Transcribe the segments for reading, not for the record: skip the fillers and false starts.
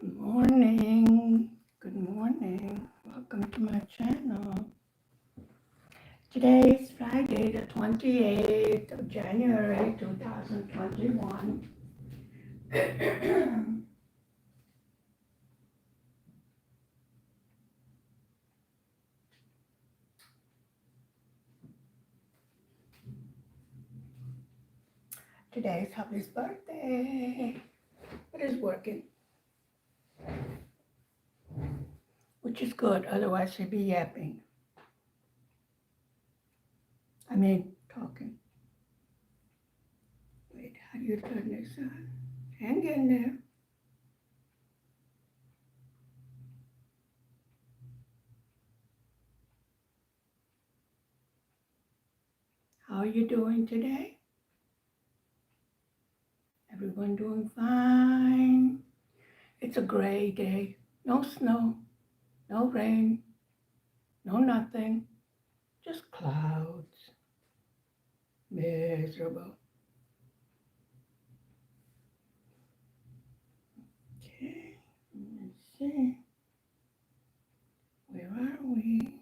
Good morning. Good morning. Welcome to my channel. Today is Friday, the 28th of January 2021. Today is Hubby's birthday. It is working, which is good, otherwise he'd be yapping. I mean, talking. Wait, how do you turn this on? Hang in there. How are you doing today? Everyone doing fine? It's a gray day. No snow, no rain, no nothing. Just clouds. Miserable. Okay, let's see. Where are we?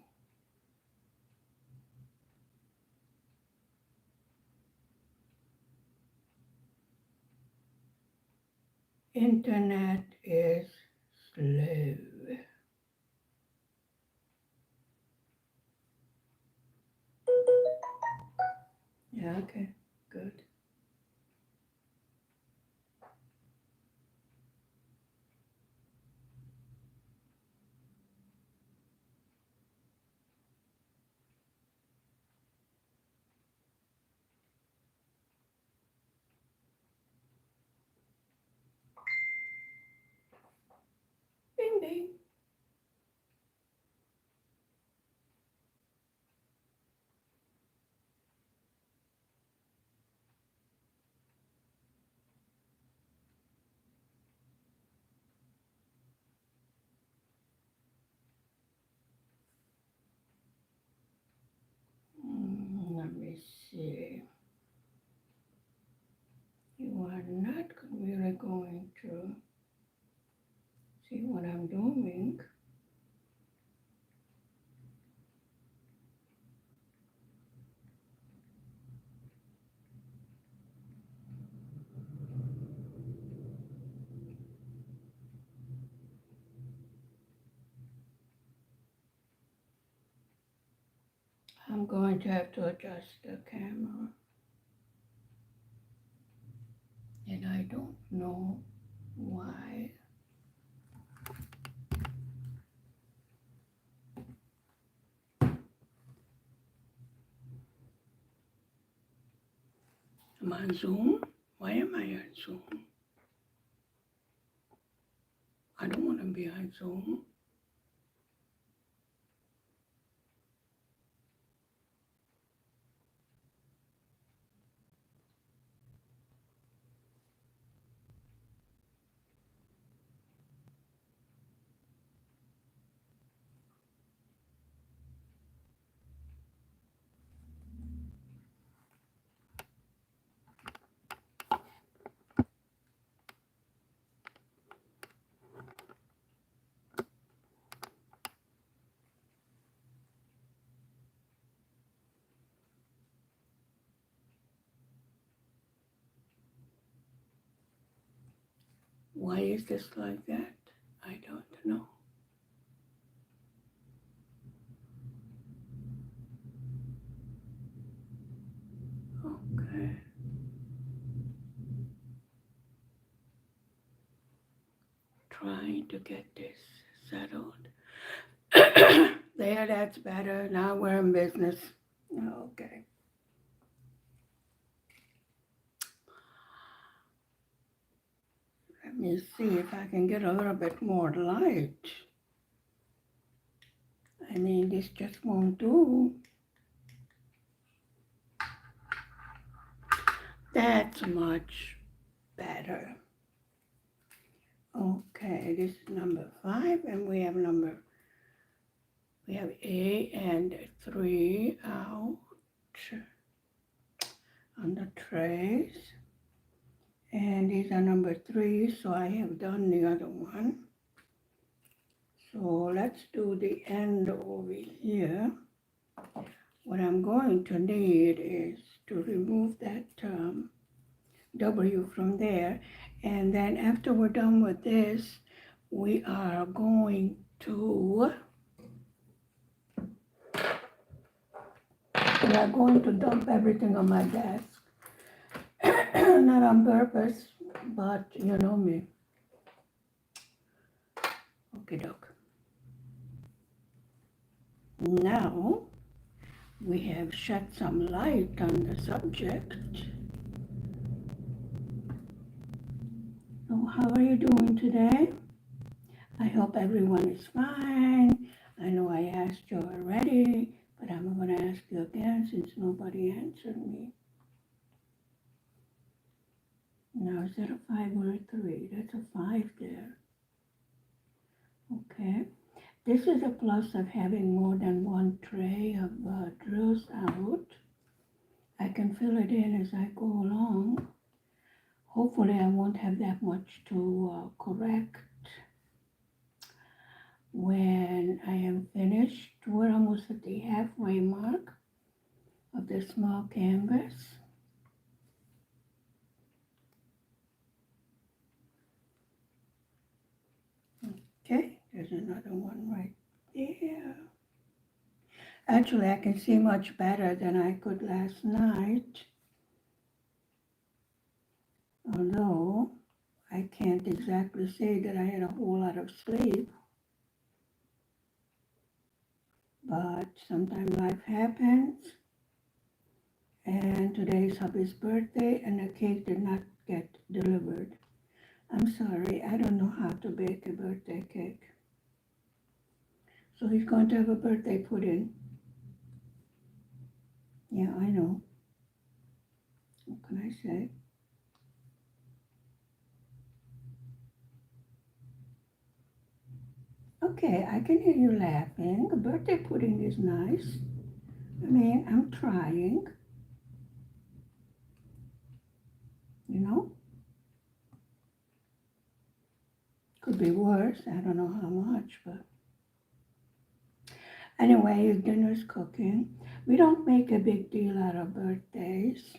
Internet is slow. Yeah, okay, good. Ding ding. Let me see. You are not really going to see what I'm doing. I'm going to have to adjust the camera. And I don't know why. I'm on Zoom? Why am I on Zoom? I don't want to be on Zoom. Why is this like that? I don't know. Okay. Trying to get this settled. There, that's better. Now we're in business. Okay. Let me see if I can get a little bit more light. I mean, this just won't do. That's much better. Okay, this is number 5, and we have A and 3 out on the trays. And these are number 3, so I have done the other one. So let's do the end over here. What I'm going to need is to remove that W from there. And then after we're done with this, we are going to dump everything on my desk. Not on purpose, but you know me. Okay, doke. Now we have shed some light on the subject. So how are you doing today? I hope everyone is fine. I know I asked you already, but I'm going to ask you again since nobody answered me. Now, is that a 5 or a 3? That's a 5 there. Okay. This is a plus of having more than one tray of drills out. I can fill it in as I go along. Hopefully I won't have that much to correct when I am finished. We're almost at the halfway mark of the small canvas. Okay, there's another one right there. Actually, I can see much better than I could last night. Although, I can't exactly say that I had a whole lot of sleep. But sometimes life happens. And today is hubby's birthday and the cake did not get delivered. I'm sorry, I don't know how to bake a birthday cake. So he's going to have a birthday pudding. Yeah, I know. What can I say? Okay, I can hear you laughing. A birthday pudding is nice. I mean, I'm trying. You know? Could be worse. I don't know how much, but anyway, dinner's cooking. We don't make a big deal out of birthdays.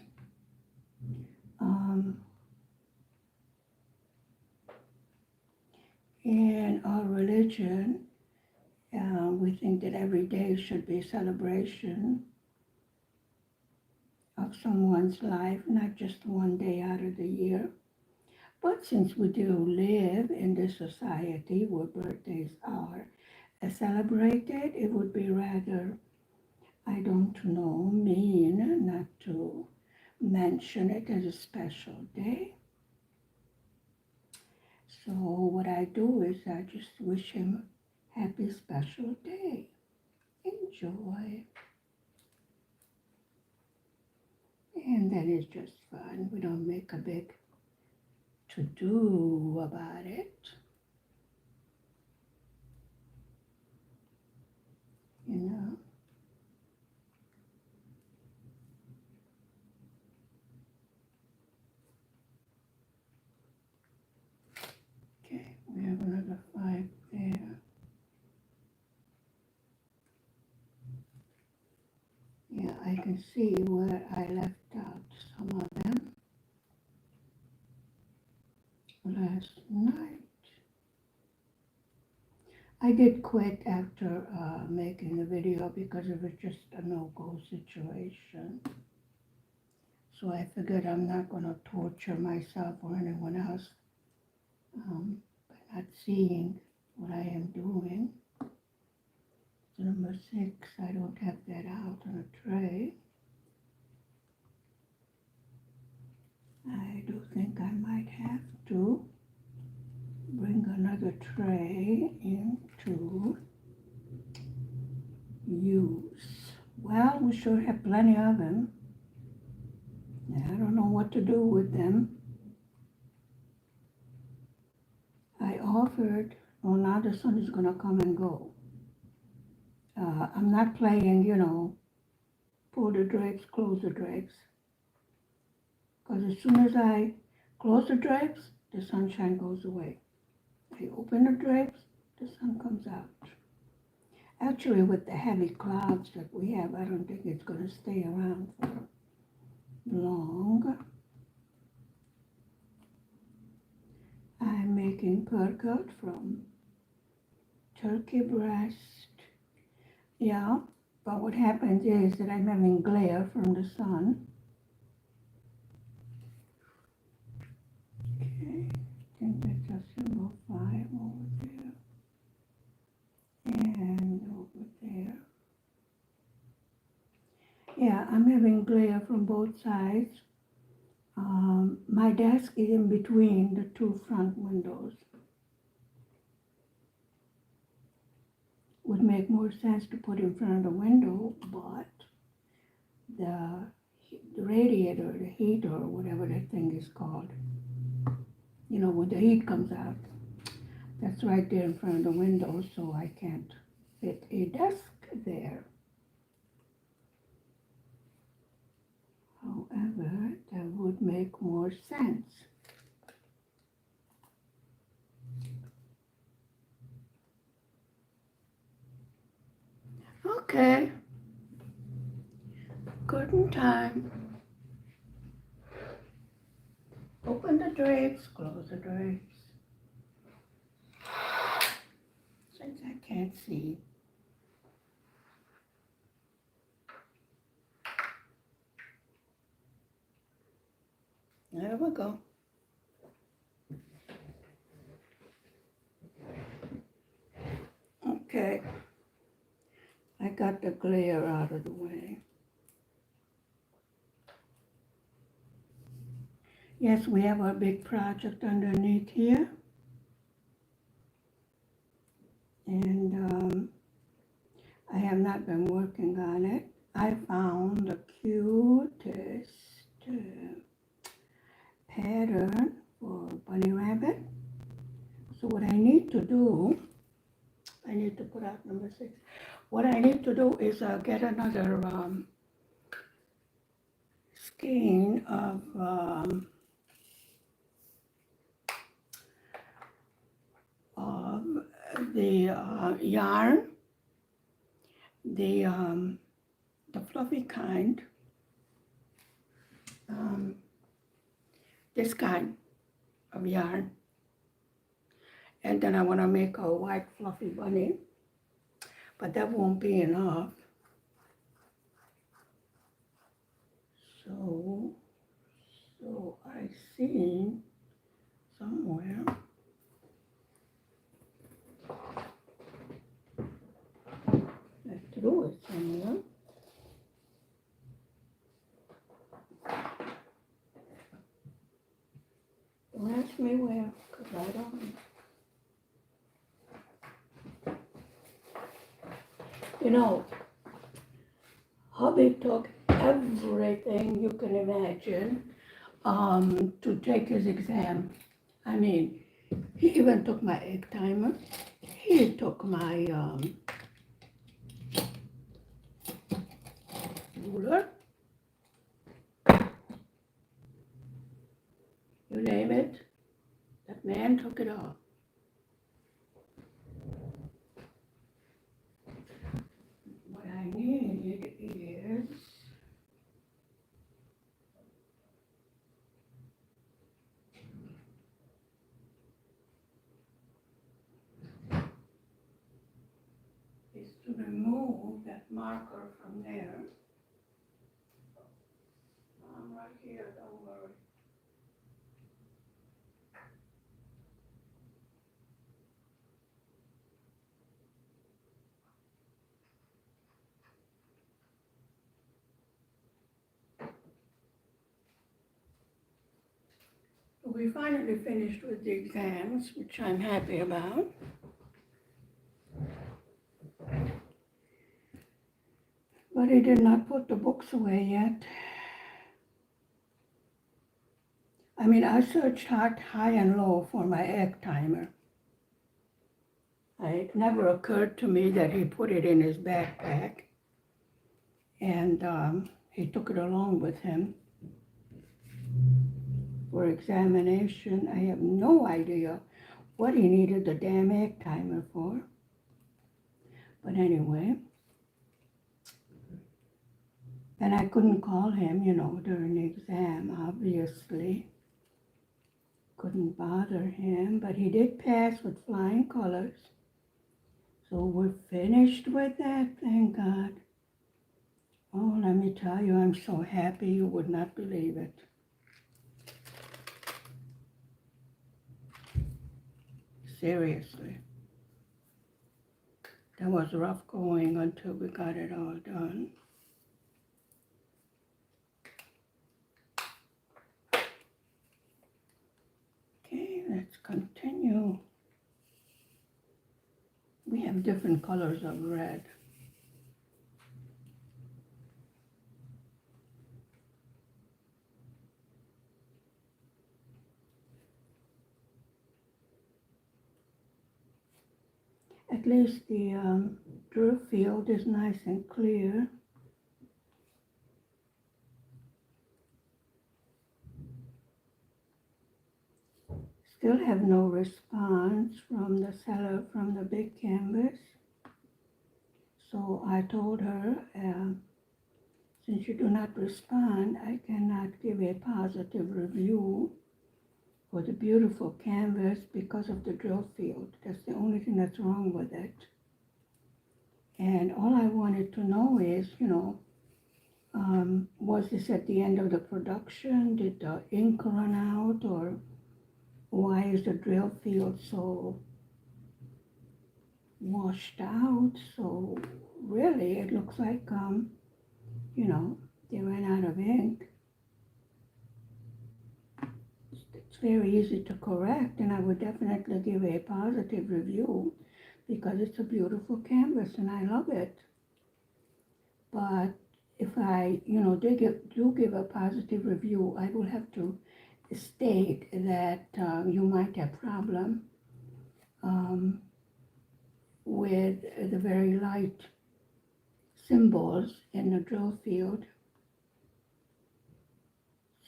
In our religion, we think that every day should be a celebration of someone's life, not just one day out of the year. But since we do live in this society where birthdays are celebrated, it would be rather, I don't know, mean not to mention it as a special day. So what I do is I just wish him happy special day. Enjoy. And that is just fun. We don't make a big to-do about it. You know. Okay, we have another 5 there. Yeah, I can see where I left out some of them last night. I did quit after making the video because it was just a no-go situation. So I figured I'm not going to torture myself or anyone else by not seeing what I am doing. So number 6, I don't have that out on a tray. I do think I might have to bring another tray into use. Well, we sure have plenty of them. I don't know what to do with them. I offered, well, now the sun is going to come and go. I'm not playing, you know, pull the drapes, close the drapes. Because as soon as I close the drapes, the sunshine goes away. I open the drapes, the sun comes out. Actually, with the heavy clouds that we have, I don't think it's going to stay around for long. I'm making percut from turkey breast. Yeah, but what happens is that I'm having glare from the sun. Okay, I think that's a symbol 5 over there. And over there. Yeah, I'm having glare from both sides. My desk is in between the two front windows. Would make more sense to put in front of the window, but the radiator, the heat or whatever that thing is called, you know, when the heat comes out, that's right there in front of the window, so I can't fit a desk there. However, that would make more sense. Okay. Curtain time. Open the drapes, close the drapes. Since I can't see. There we go. Okay. I got the glare out of the way. Yes, we have a big project underneath here. And I have not been working on it. I found the cutest pattern for bunny rabbit. So what I need to do, I need to put out number 6. What I need to do is get another skein of the yarn, the fluffy kind, this kind of yarn, and then I want to make a white fluffy bunny, but that won't be enough. So I see somewhere. I threw it somewhere. Don't ask me where, because I don't know. You know, hubby took everything you can imagine to take his exam. I mean, he even took my egg timer. He took my ruler. You name it, that man took it all. What I need is to remove that marker from there. I'm right here, don't worry. We finally finished with the exams, which I'm happy about. But he did not put the books away yet. I mean, I searched high and low for my egg timer. It never occurred to me that he put it in his backpack, and he took it along with him for examination. I have no idea what he needed the damn egg timer for. But anyway, and I couldn't call him, during the exam, obviously. Couldn't bother him, but he did pass with flying colors. So we're finished with that, thank God. Oh, let me tell you, I'm so happy you would not believe it. Seriously. That was rough going until we got it all done. Okay, let's continue. We have different colors of red. At least the drill field is nice and clear. Still have no response from the seller from the big canvas. So I told her, since you do not respond, I cannot give a positive review for the beautiful canvas because of the drill field. That's the only thing that's wrong with it. And all I wanted to know is, was this at the end of the production? Did the ink run out? Or why is the drill field so washed out? So really, it looks like, they ran out of ink. It's very easy to correct, and I would definitely give a positive review because it's a beautiful canvas and I love it. But if I, do give a positive review, I will have to state that you might have problem with the very light symbols in the drill field.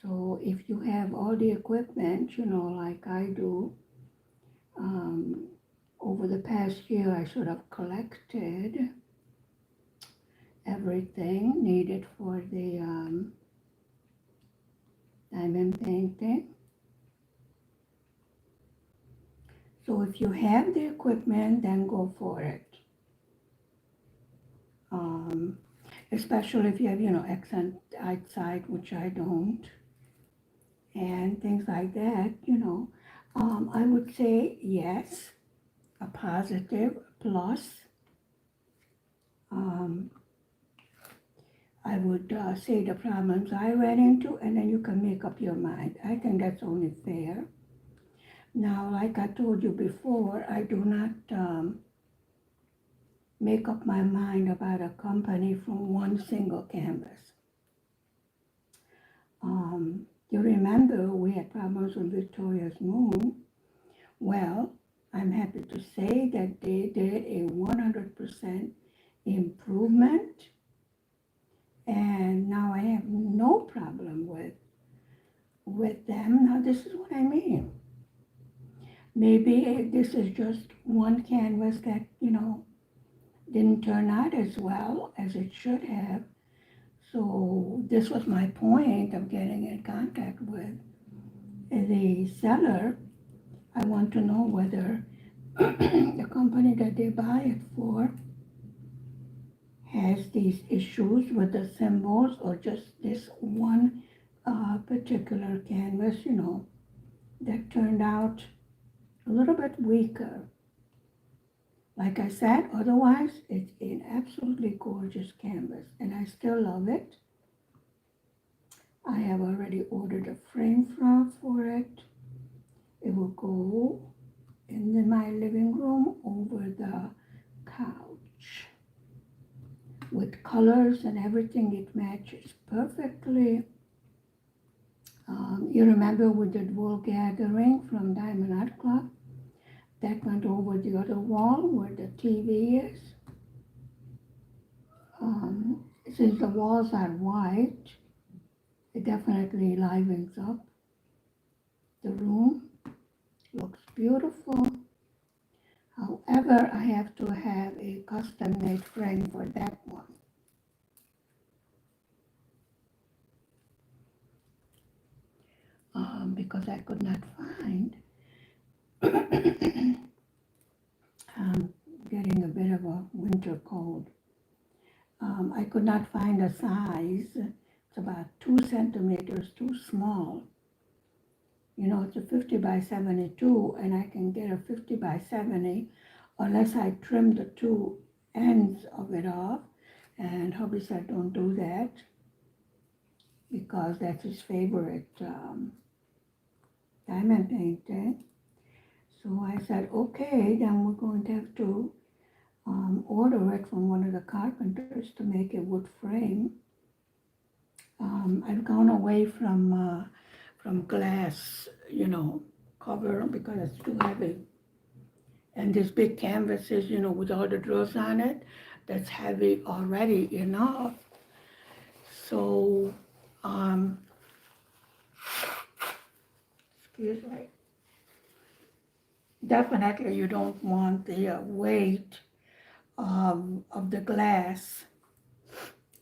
So if you have all the equipment, like I do, over the past year I should have collected everything needed for the diamond painting. So if you have the equipment, then go for it. Especially if you have, excellent eyesight, which I don't, and things like that, I would say yes, a positive plus. I would say the problems I ran into, and then you can make up your mind. I think that's only fair. Now, like I told you before, I do not make up my mind about a company from one single canvas. You remember we had problems with Victoria's Moon. Well, I'm happy to say that they did a 100% improvement, and now I have no problem with them. Now this is what I mean. Maybe this is just one canvas that, didn't turn out as well as it should have. So this was my point of getting in contact with the seller. I want to know whether the company that they buy it for has these issues with the symbols, or just this one particular canvas, that turned out a little bit weaker. Like I said, otherwise it's an absolutely gorgeous canvas and I still love it. I have already ordered a frame for it. It will go in my living room over the couch. With colors and everything, it matches perfectly. You remember we did Wool Gathering from Diamond Art Club? That went over the other wall where the TV is. Since the walls are white, it definitely livens up the room. Looks beautiful. However, I have to have a custom-made frame for that one. Because I could not find, I'm getting a bit of a winter cold. I could not find a size. It's about 2 centimeters too small. You know, it's a 50 by 72, and I can get a 50 by 70 unless I trim the two ends of it off. And hubby said, don't do that because that's his favorite diamond painting. So I said, okay, then we're going to have to order it from one of the carpenters to make a wood frame. I've gone away from glass, cover because it's too heavy. And this big canvases, with all the drills on it, that's heavy already enough. So, excuse me. Definitely you don't want the weight of the glass.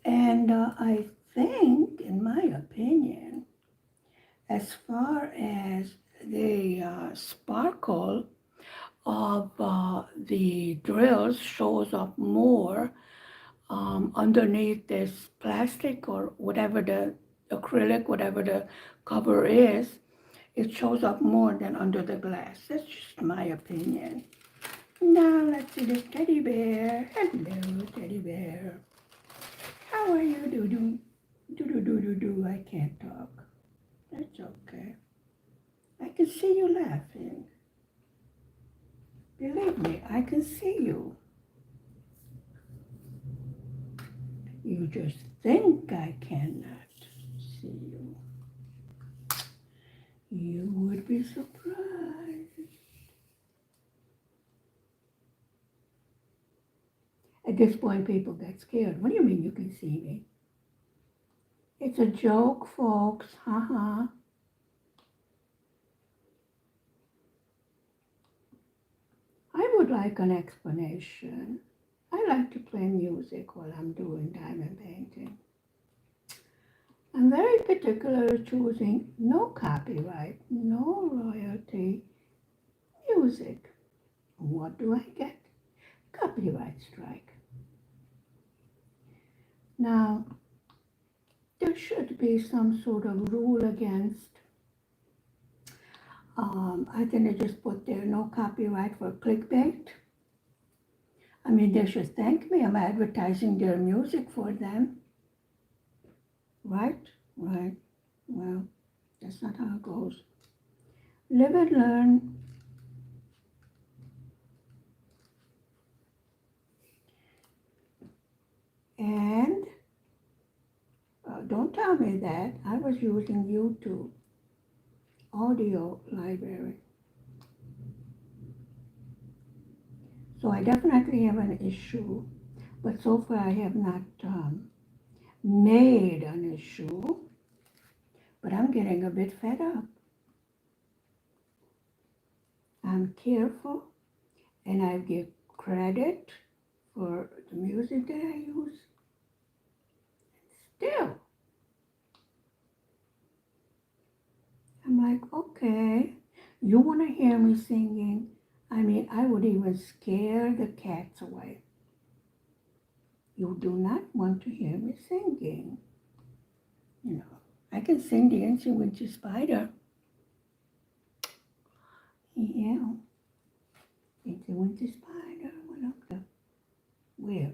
And I think, in my opinion, as far as the sparkle of the drills shows up more underneath this plastic or whatever the acrylic, whatever the cover is, it shows up more than under the glass. That's just my opinion. Now let's see this teddy bear. Hello, teddy bear. How are you, doo-doo? Do. I can't talk. That's okay. I can see you laughing. Believe me, I can see you. You just think I cannot see you. You would be surprised. At this point, people get scared. What do you mean you can see me? It's a joke, folks. Haha. I would like an explanation. I like to play music while I'm doing diamond painting. I'm very particular choosing no copyright, no royalty music. What do I get? Copyright strike. Now, there should be some sort of rule against, I think they just put there no copyright for clickbait. I mean, they should thank me. I'm advertising their music for them. Right? Right. Well, that's not how it goes. Live and learn. And don't tell me that. I was using YouTube audio library. So I definitely have an issue, but so far I have not made an issue, but I'm getting a bit fed up. I'm careful and I give credit for the music that I use. Still, I'm like, okay, you want to hear me singing? I mean, I would even scare the cats away. You do not want to hear me singing. I can sing the Incy Wincy Spider. Yeah, Incy Wincy Spider went up the, where?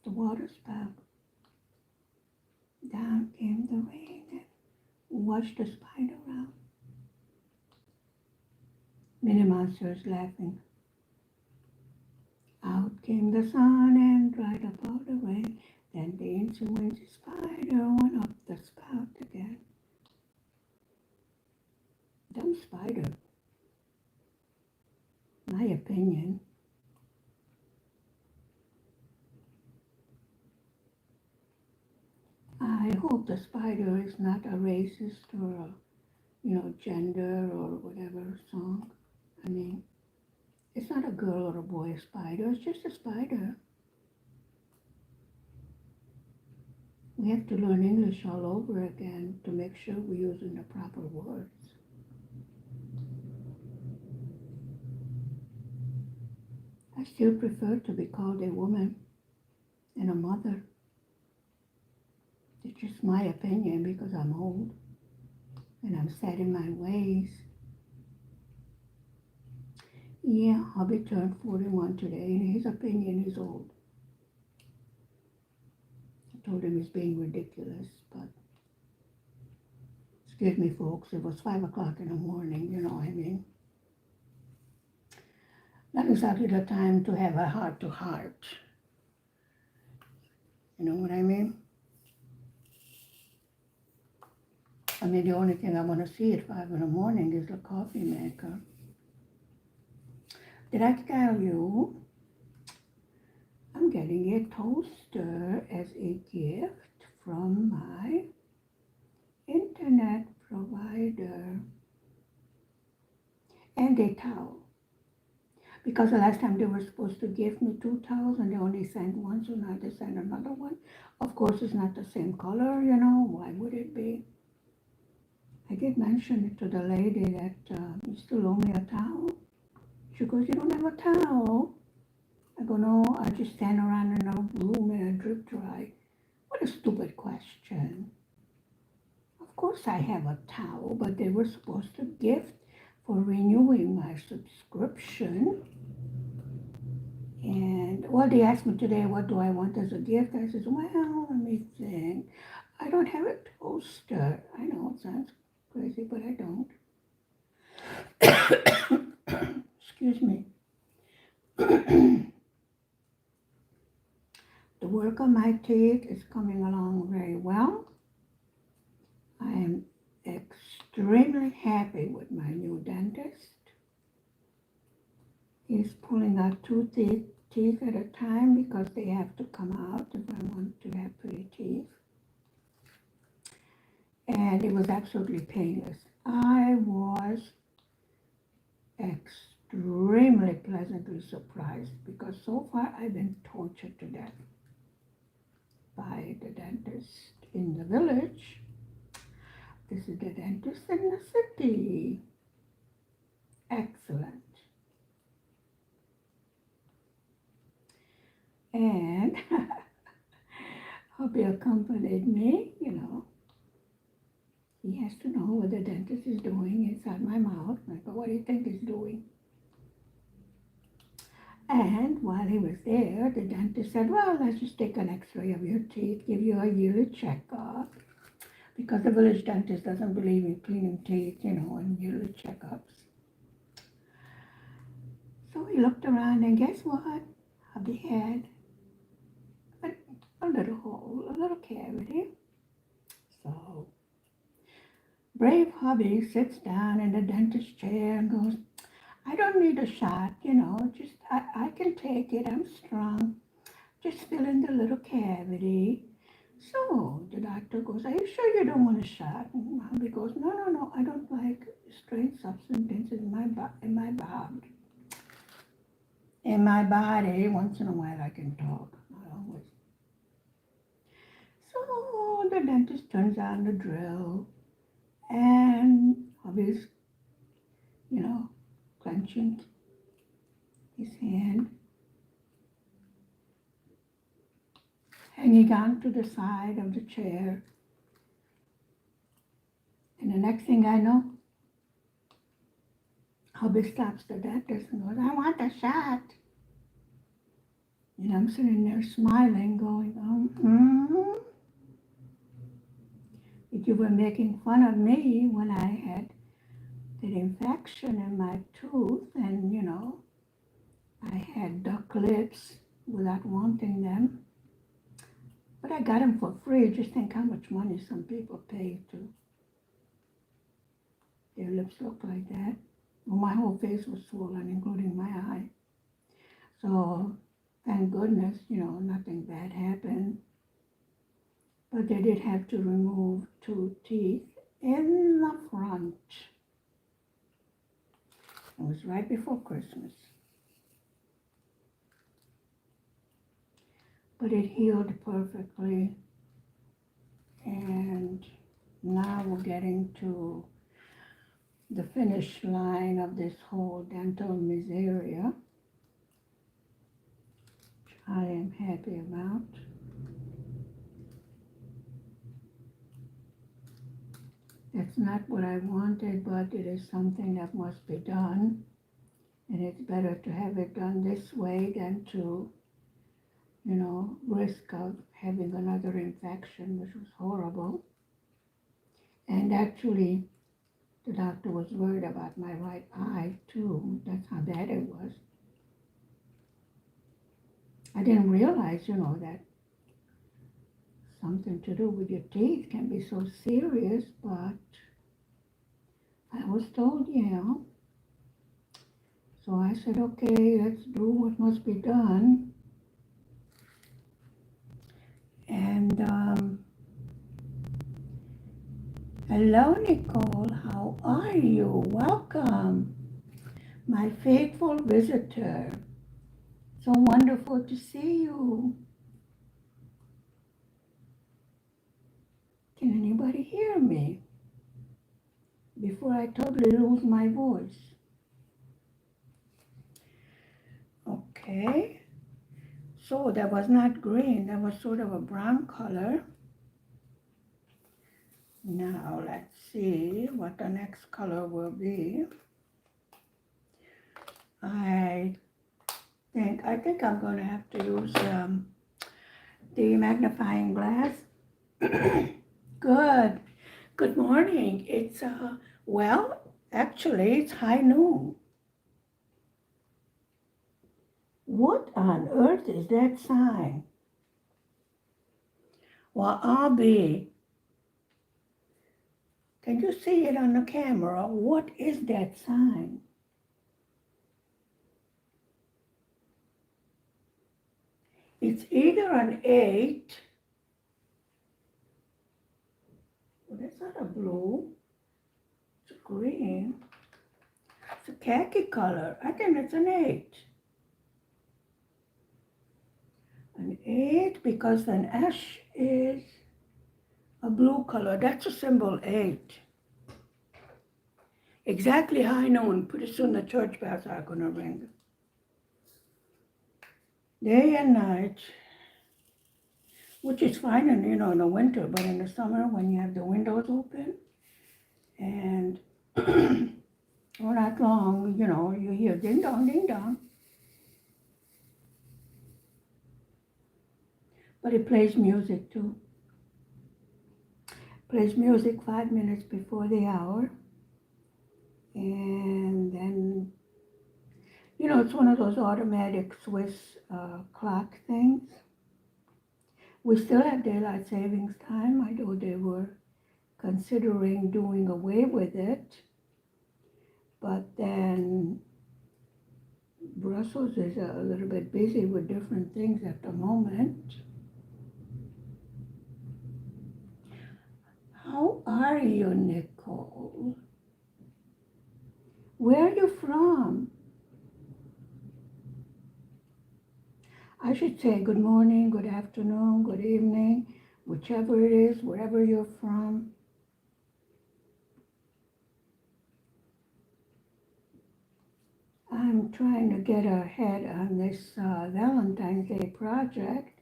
The water spout. Down came the rain and washed the spider out. Minnie Monster is laughing. Out came the sun and dried up all the rain. Then the Incy Wincy Spider went up the spout again. Dumb spider. My opinion. I hope the spider is not a racist or gender or whatever song. I mean, it's not a girl or a boy spider, it's just a spider. We have to learn English all over again to make sure we're using the proper words. I still prefer to be called a woman and a mother. It's just my opinion because I'm old and I'm set in my ways. Yeah, hubby turned 41 today. In his opinion, he's old. I told him he's being ridiculous, but excuse me, folks, it was 5 o'clock in the morning, you know what I mean? Not exactly the time to have a heart-to-heart. You know what I mean? I mean, the only thing I want to see at 5 in the morning is the coffee maker. Did I tell you I'm getting a toaster as a gift from my internet provider and a towel? Because the last time they were supposed to give me 2 towels and they only sent one, so now they sent another one. Of course, it's not the same color, why would it be? I did mention it to the lady that you still owe me a towel. She goes, you don't have a towel? I go, no, I just stand around in a room and I drip dry. What a stupid question. Of course I have a towel, but they were supposed to gift for renewing my subscription. And, well, they asked me today, what do I want as a gift? I said, well, let me think. I don't have a toaster. I know it sounds crazy, but I don't. Excuse me. The work on my teeth is coming along very well. I am extremely happy with my new dentist. He's pulling out 2 teeth at a time because they have to come out if I want to have pretty teeth. And it was absolutely painless. I was extremely pleasantly surprised because so far I've been tortured to death by the dentist in the village. This is the dentist in the city. Excellent. And hubby accompanied me, He has to know what the dentist is doing inside my mouth. I go, what do you think he's doing? And while he was there, the dentist said, well, let's just take an x-ray of your teeth, give you a yearly checkup. Because the village dentist doesn't believe in cleaning teeth, and yearly checkups. So he looked around and guess what? Hubby had a little hole, a little cavity. So brave hubby sits down in the dentist chair and goes, I don't need a shot, just I can take it, I'm strong. Just fill in the little cavity. So the doctor goes, are you sure you don't want a shot? And hubby goes, no, I don't like strange substances in my body. In my body, once in a while I can talk, not always. So the dentist turns on the drill and hubby's, clenching his hand, hanging on to the side of the chair. And the next thing I know, hubby stops the dentist and goes, I want a shot. And I'm sitting there smiling, going, If you were making fun of me when I had that infection in my tooth and, I had duck lips without wanting them. But I got them for free. Just think how much money some people pay to their lips look like that. Well, my whole face was swollen, including my eye. So, thank goodness, nothing bad happened. But they did have to remove 2 teeth in the front. It was right before Christmas. But it healed perfectly. And now we're getting to the finish line of this whole dental miseria, which I am happy about. That's not what I wanted, but it is something that must be done. And it's better to have it done this way than to, risk of having another infection, which was horrible. And actually, the doctor was worried about my right eye too. That's how bad it was. I didn't realize, that something to do with your teeth can be so serious, but I was told, yeah. So I said, okay, let's do what must be done. And hello, Nicole. How are you? Welcome, my faithful visitor. So wonderful to see you. Can anybody hear me before I totally lose my voice? Okay. So that was not green. That was sort of a brown color. Now let's see what the next color will be. I think I'm going to have to use the magnifying glass. Good morning. It's well, actually it's high noon. What on earth is that sign? Well, can you see it on the camera? What is that sign? It's either an 8. Well, that's not a blue. It's a green. It's a khaki color. I think it's an 8. An 8 because an ash is a blue color. That's a symbol 8. Exactly high noon. Pretty soon the church bells are going to ring. Day and night. Which is fine in, in the winter, but in the summer when you have the windows open and all night long, you hear ding dong, ding dong. But it plays music too. Plays music 5 minutes before the hour. And then, it's one of those automatic Swiss clock things. We still have daylight savings time. I know they were considering doing away with it. But then Brussels is a little bit busy with different things at the moment. How are you, Nicole? Where are you from? I should say good morning, good afternoon, good evening, whichever it is, wherever you're from. I'm trying to get ahead on this Valentine's Day project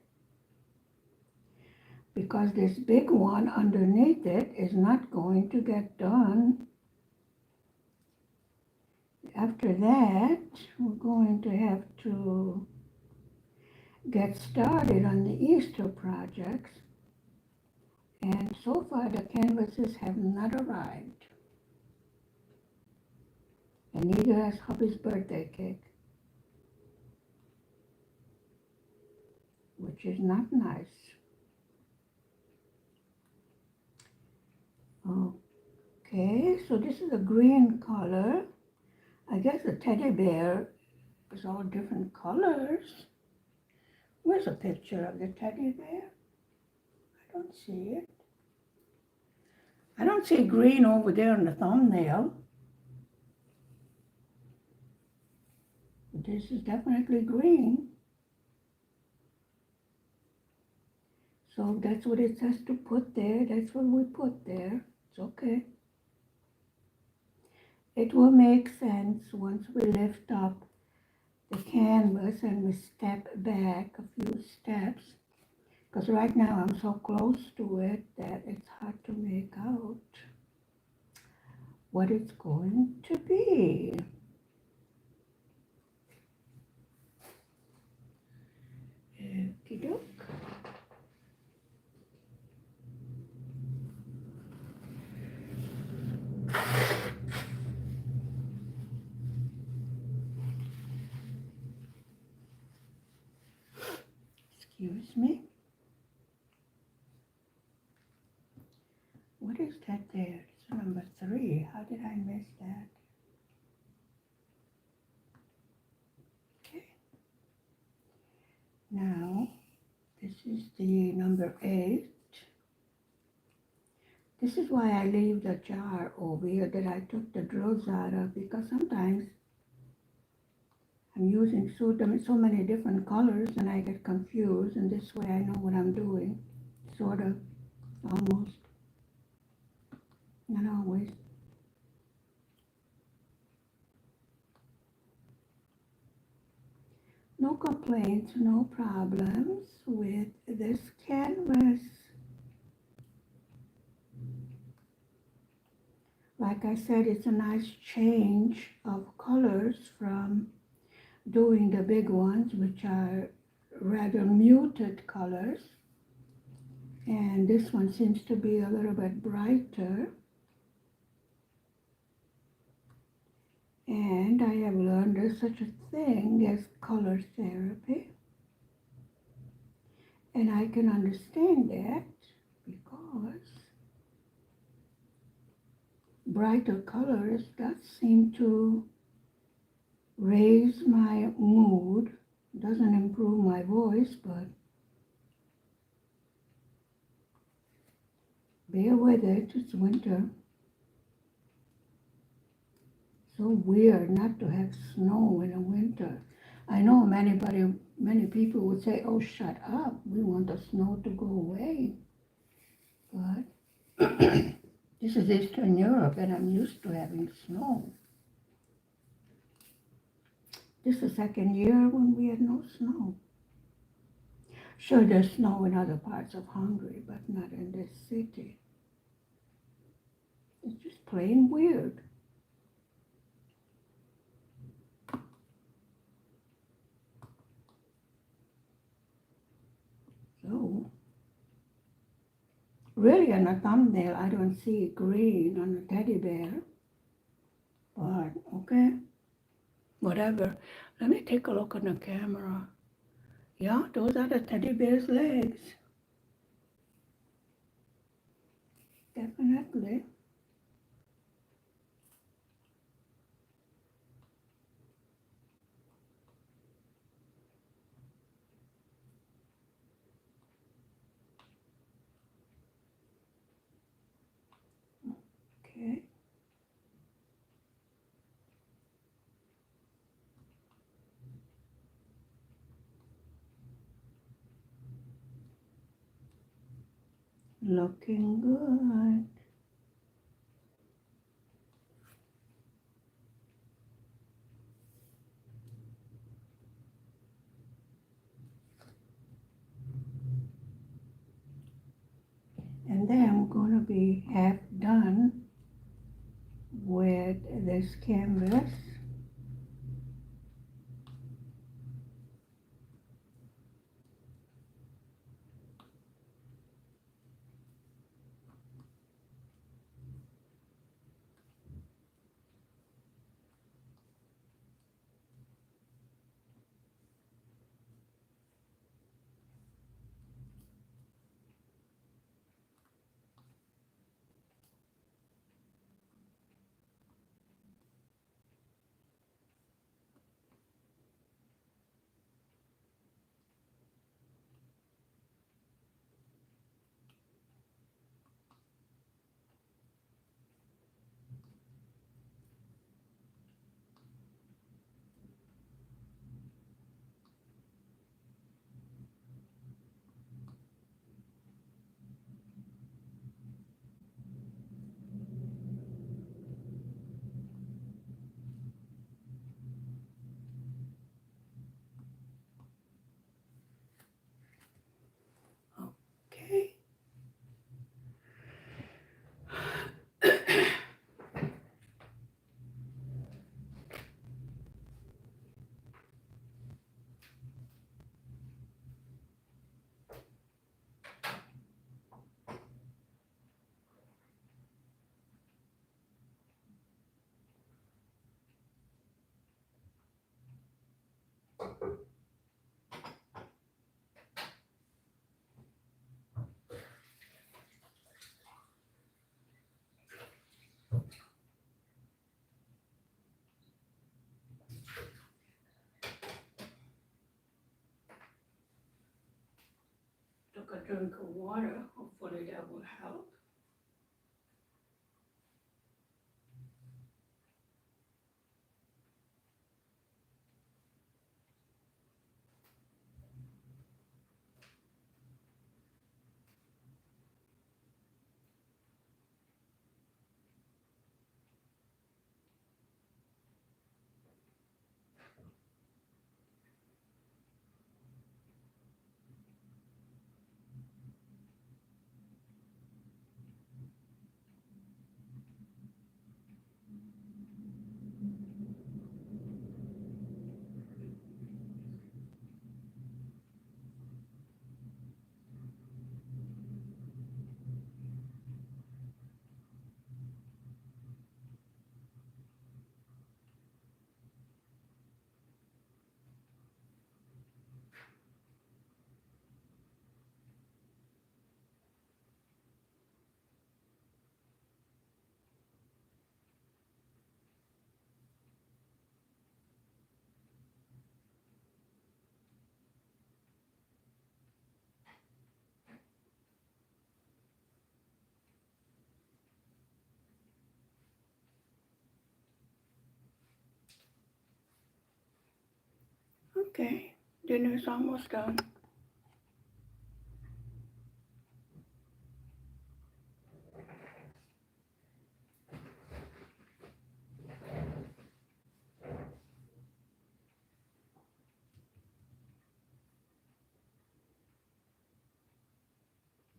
because this big one underneath it is not going to get done. After that, we're going to have to get started on the Easter projects. And so far the canvases have not arrived. And neither has hubby's birthday cake, which is not nice. Okay, so this is a green color. I guess the teddy bear is all different colors. Where's a picture of the teddy bear? I don't see it. I don't see green over there in the thumbnail. This is definitely green. So that's what it says to put there. That's what we put there. It's okay. It will make sense once we lift up the canvas and we step back a few steps. Because right now I'm so close to it that it's hard to make out what it's going to be. Okie doke. Excuse me. What is that there? It's number 3. How did I miss that? Okay. Now, this is the number 8. This is why I leave the jar over here that I took the drills out of, because sometimes I'm using so many different colors and I get confused, and this way I know what I'm doing, sort of, almost, not always. No complaints, no problems with this canvas. Like I said, it's a nice change of colors from doing the big ones, which are rather muted colors. And this one seems to be a little bit brighter. And I have learned there's such a thing as color therapy. And I can understand that because brighter colors does seem to raise my mood. Doesn't improve my voice, but bear with it, it's winter. So weird not to have snow in the winter. I know many people would say, oh, shut up, we want the snow to go away. But this is Eastern Europe and I'm used to having snow. This is the second year when we had no snow. Sure, there's snow in other parts of Hungary, but not in this city. It's just plain weird. So, really on the thumbnail, I don't see green on the teddy bear. But, okay, whatever. Let me take a look on the camera. Yeah, those are the teddy bear's legs. Definitely. Okay. Looking good. And then I'm going to be half done with this canvas. drink of water. Hopefully that will help. Okay, dinner's almost done.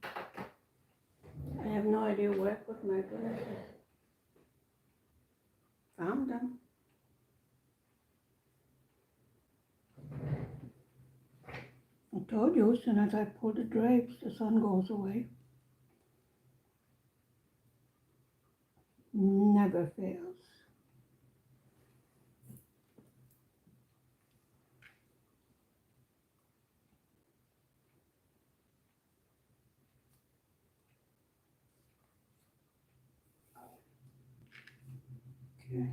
I have no idea where I put my glasses. Found them. I told you, as soon as I pull the drapes, the sun goes away. Never fails. Okay.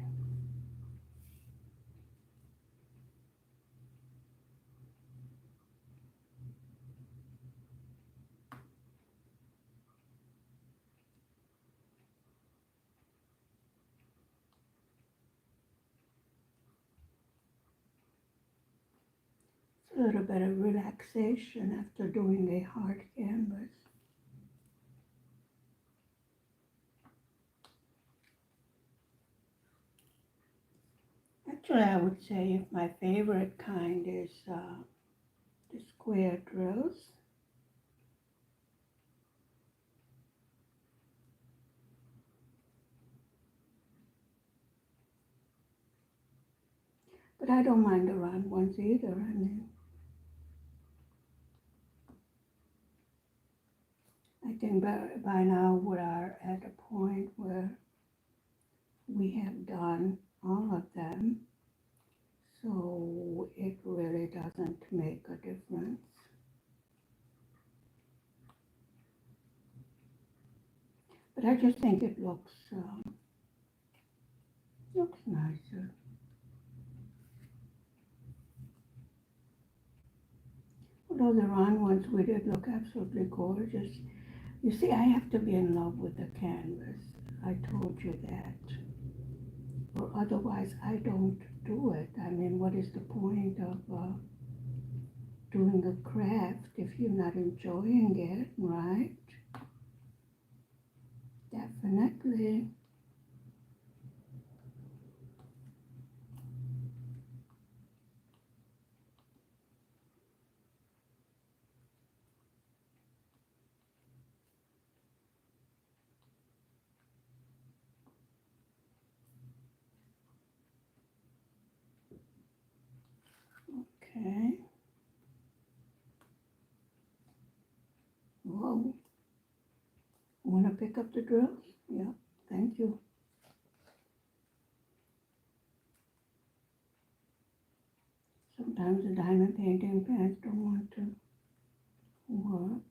It's a little bit of relaxation after doing a hard canvas. Actually, I would say if my favorite kind is the square drills. But I don't mind the round ones either. I mean, I think by now we are at a point where we have done all of them, so it really doesn't make a difference. But I just think it looks nicer. Although the round ones we did look absolutely gorgeous. You see, I have to be in love with the canvas. I told you that. Or otherwise, I don't do it. I mean, what is the point of doing a craft if you're not enjoying it, right? Definitely. Okay. Whoa. Want to pick up the drills? Yeah, thank you. Sometimes the diamond painting pens don't want to work.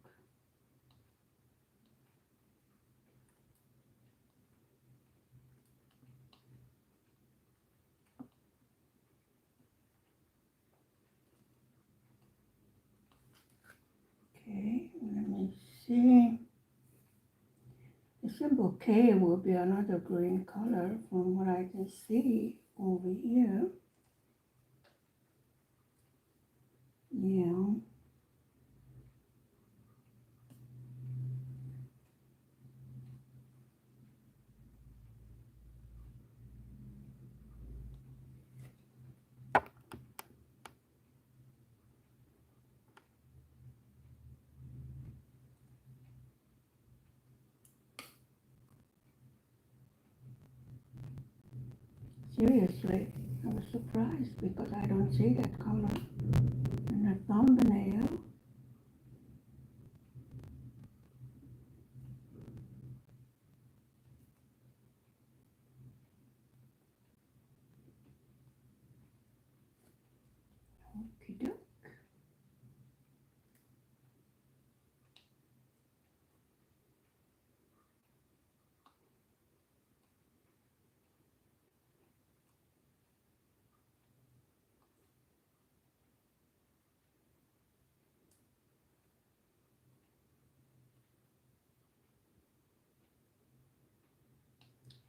Okay, let me bouquet will be another green color from what I can see over here. Yeah. Seriously, I was surprised because I don't see that color in the thumbnail. Okie doke.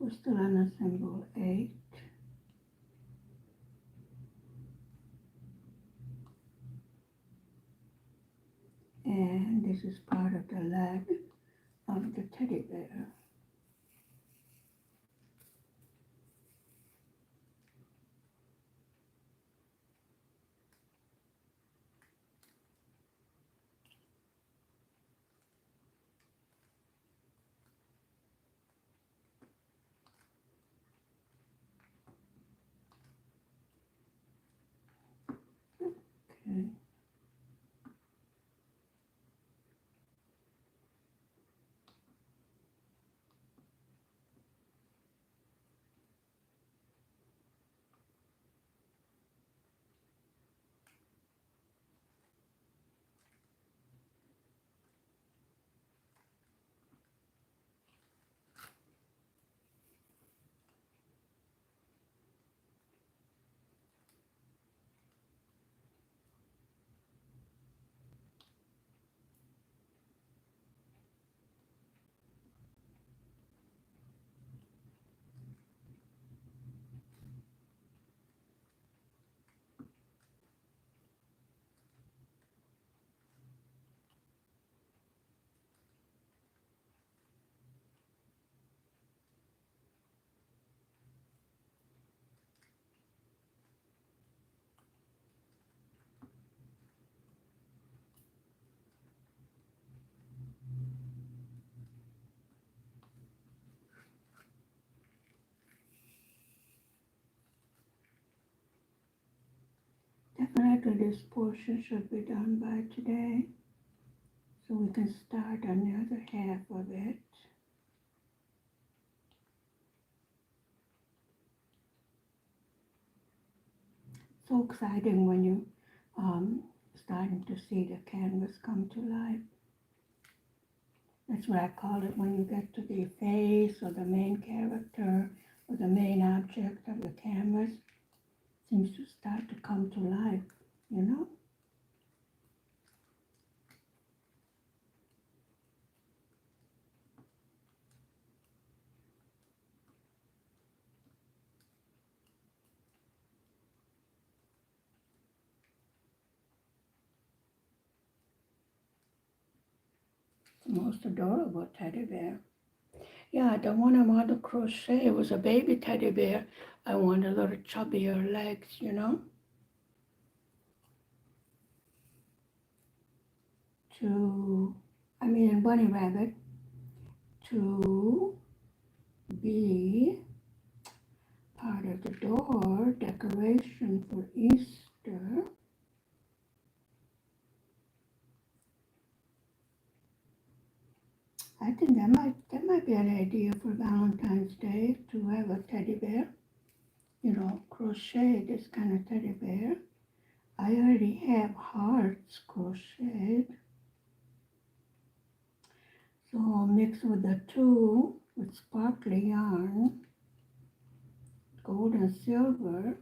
We're still on the symbol 8. And this is part of the leg of the teddy bear. Okay. Definitely this portion should be done by today, so we can start on the other half of it. So exciting when you starting to see the canvas come to life. That's what I call it when you get to the face or the main character or the main object of the canvas. Seems to start to come to life, you know? The most adorable teddy bear. Yeah, the one I wanted to crochet was a baby teddy bear. I wanted a little chubbier legs, you know? Bunny rabbit, to be part of the door decoration for Easter. I think that might be an idea for Valentine's Day to have a teddy bear. You know, crochet this kind of teddy bear. I already have hearts crocheted. So I'll mix with the two with sparkly yarn, gold and silver.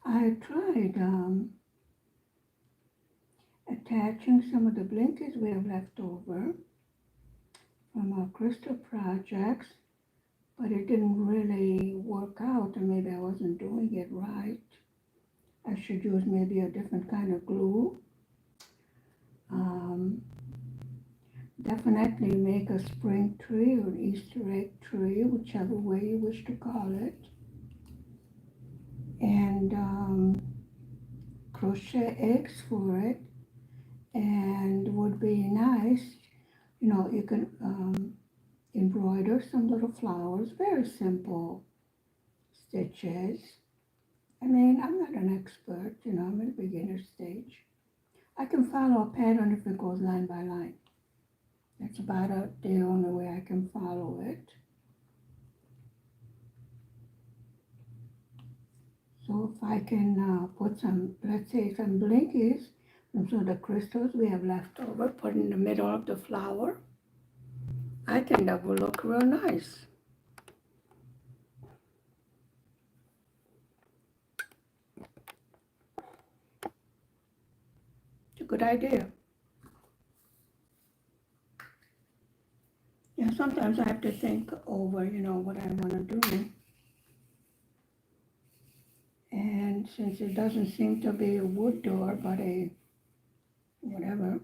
I tried attaching some of the blankets we have left over from our crystal projects, but it didn't really work out, and maybe I wasn't doing it right. I should use maybe a different kind of glue. Um, Definitely make a spring tree or an Easter egg tree, whichever way you wish to call it. And crochet eggs for it. And would be nice, you can embroider some little flowers, very simple stitches. I mean, I'm not an expert, I'm at a beginner stage. I can follow a pattern if it goes line by line. That's about the only way I can follow it. So if I can put some, let's say some blinkies from some of the crystals we have left over, put in the middle of the flower, I think that will look real nice. It's a good idea. Yeah, sometimes I have to think over, what I want to do. And since it doesn't seem to be a wood door, but a whatever,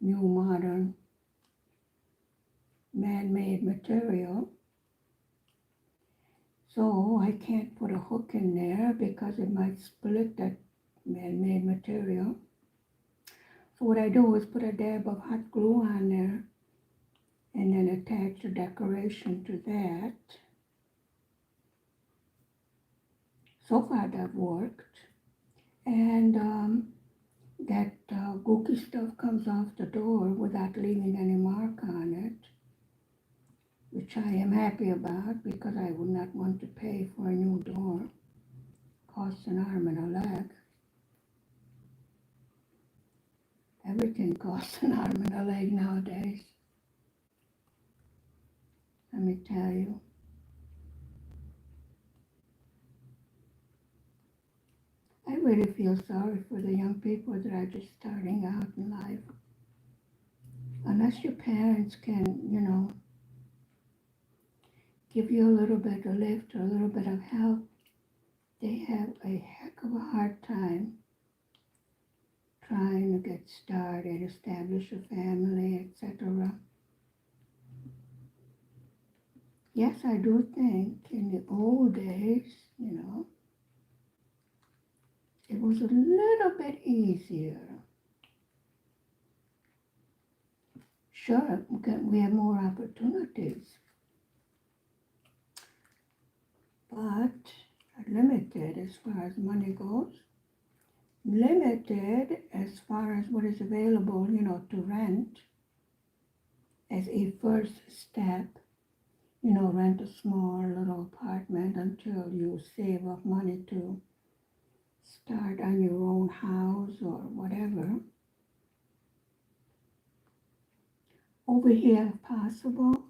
new modern man-made material, so I can't put a hook in there because it might split that man-made material. So what I do is put a dab of hot glue on there and then attach a decoration to that. So far that worked. And that gooky stuff comes off the door without leaving any mark on it, which I am happy about because I would not want to pay for a new door. Costs an arm and a leg. Everything costs an arm and a leg nowadays. Let me tell you. I really feel sorry for the young people that are just starting out in life. Unless your parents can, give you a little bit of lift or a little bit of help, they have a heck of a hard time trying to get started, establish a family, etc. Yes, I do think in the old days, it was a little bit easier. Sure, we have more opportunities, but limited as far as money goes. Limited as far as what is available, to rent as a first step. Rent a small little apartment until you save up money to start on your own house or whatever. Over here, if possible,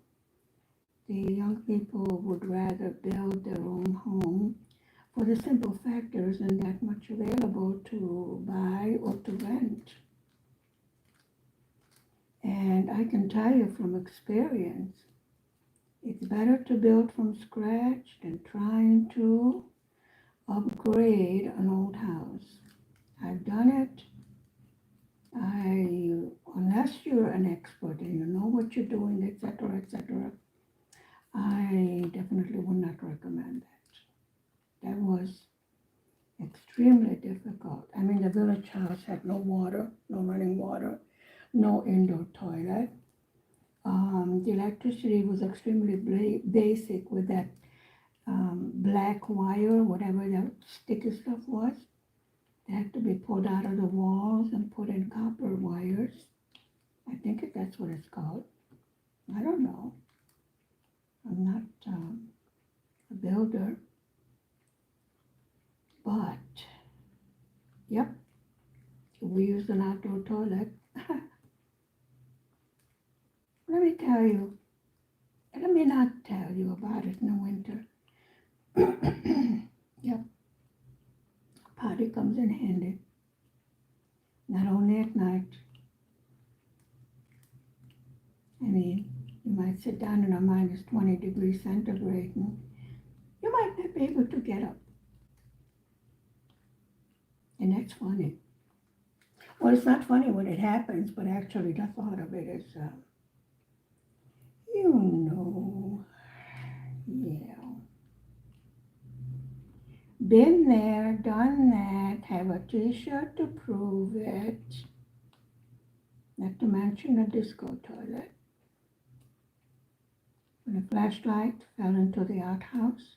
the young people would rather build their own home for the simple fact there isn't that much available to buy or to rent. And I can tell you from experience, it's better to build from scratch than trying to upgrade an old house. I've done it. Unless you're an expert and you know what you're doing, etc., etc., I definitely would not recommend that. That was extremely difficult. I mean, the village house had no water, no running water, no indoor toilet. The electricity was extremely basic with that black wire, whatever that sticky stuff was. They had to be pulled out of the walls and put in copper wires. I think that's what it's called. I don't know. I'm not a builder. But, yep, we used an outdoor toilet. Let me tell you, let me not tell you about it in the winter. Yep, potty comes in handy. Not only at night, sit down in a minus 20 degrees centigrade, and you might not be able to get up. And that's funny. Well, it's not funny when it happens, but actually the thought of it is, you know, yeah. Been there, done that, have a t-shirt to prove it. Not to mention a disco toilet. When a flashlight fell into the outhouse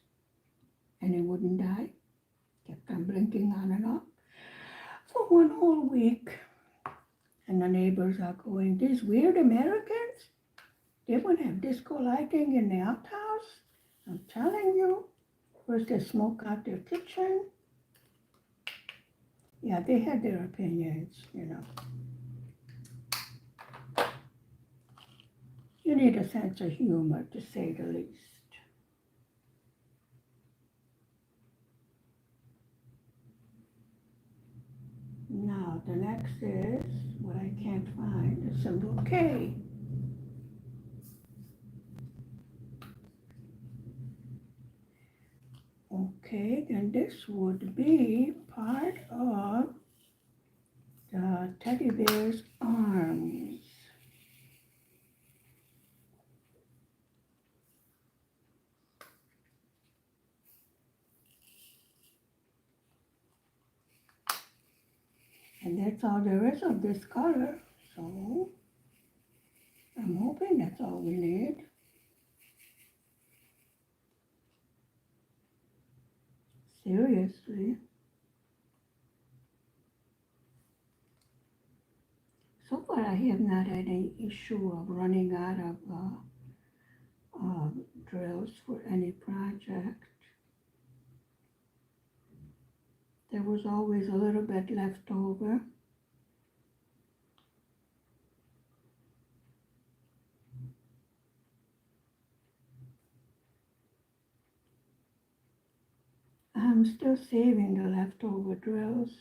and it wouldn't die, kept on blinking on and off for one whole week. And the neighbors are going, these weird Americans, they wouldn't have disco lighting in the outhouse. I'm telling you. First they smoke out their kitchen. Yeah, they had their opinions, you know. You need a sense of humor, to say the least. Now, the next is what I can't find, the symbol K. Okay, then this would be part of the teddy bear's arms. And that's all there is of this color. So I'm hoping that's all we need. Seriously. So far I have not had any issue of running out of drills for any project. There was always a little bit left over. I'm still saving the leftover drills.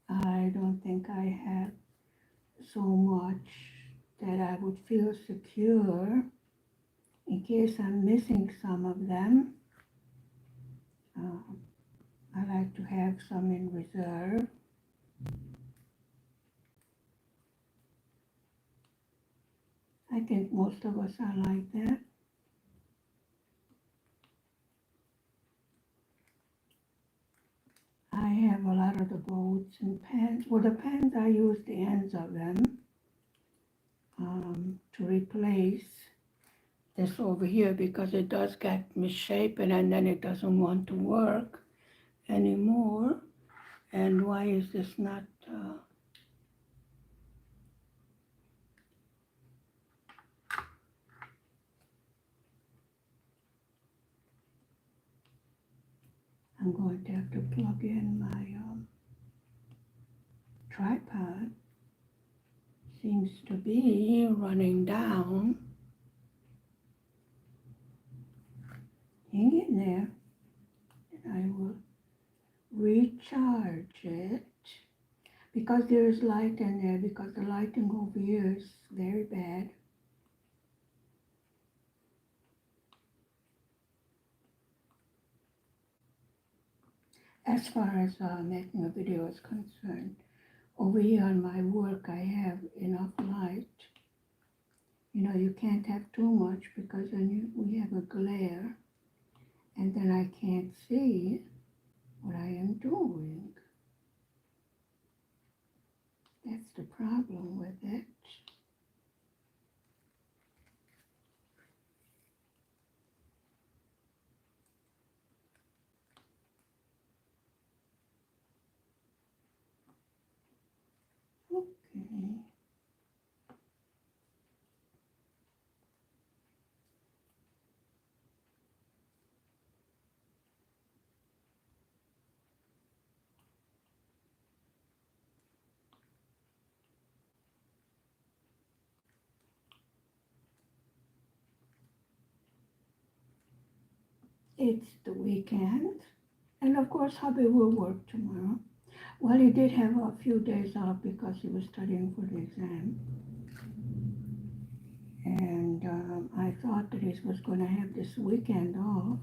I don't think I have so much that I would feel secure in case I'm missing some of them. I like to have some in reserve. I think most of us are like that. I have a lot of the boats and pens. Well, the pens, I use the ends of them to replace this over here because it does get misshapen and then it doesn't want to work anymore. And why is this not I'm going to have to plug in my tripod. Seems to be running down. Hang in there, and I will recharge it because there is light in there, because the lighting over here is very bad. As far as making a video is concerned, over here on my work I have enough light. You know, you can't have too much because then we have a glare and then I can't see what I am doing. That's the problem with it. Okay. It's the weekend, and of course hubby will work tomorrow. Well, he did have a few days off because he was studying for the exam. And I thought that he was going to have this weekend off,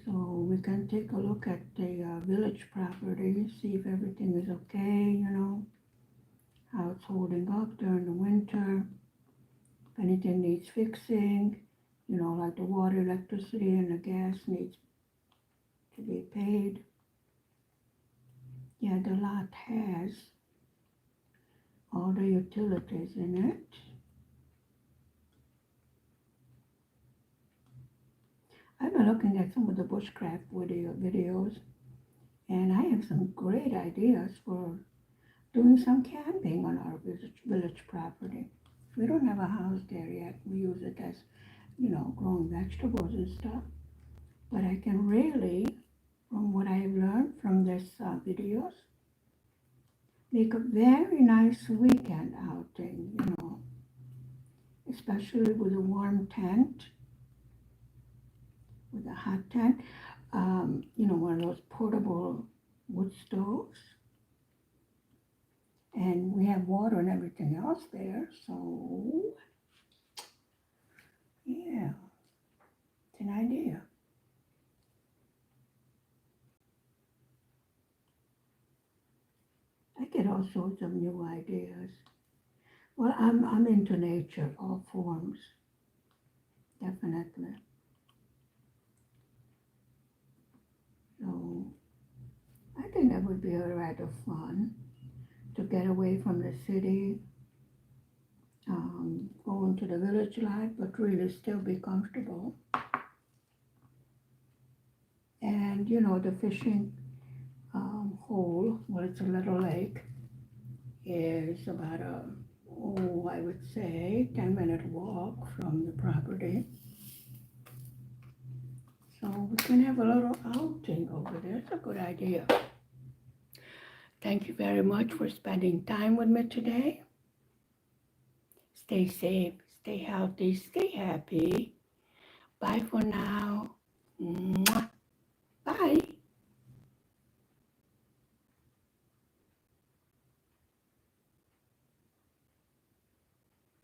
so we can take a look at the village property, see if everything is okay, how it's holding up during the winter, if anything needs fixing, like the water, electricity, and the gas needs to be paid. Yeah, the lot has all the utilities in it. I've been looking at some of the bushcraft videos, and I have some great ideas for doing some camping on our village property. We don't have a house there yet. We use it as, growing vegetables and stuff. But I can really, from what I've learned from this videos, make a very nice weekend outing, especially with a warm tent, with a hot tent, one of those portable wood stoves. And we have water and everything else there, so yeah, it's an idea. I get all sorts of new ideas. Well, I'm into nature, all forms, definitely. So I think that would be rather fun to get away from the city, go into the village life, but really still be comfortable. And the fishing hole, well, it's a little lake, is about I would say 10-minute walk from the property. So we can have a little outing over there. It's a good idea. Thank you very much for spending time with me today. Stay safe, stay healthy, stay happy. Bye for now. Mwah. Bye.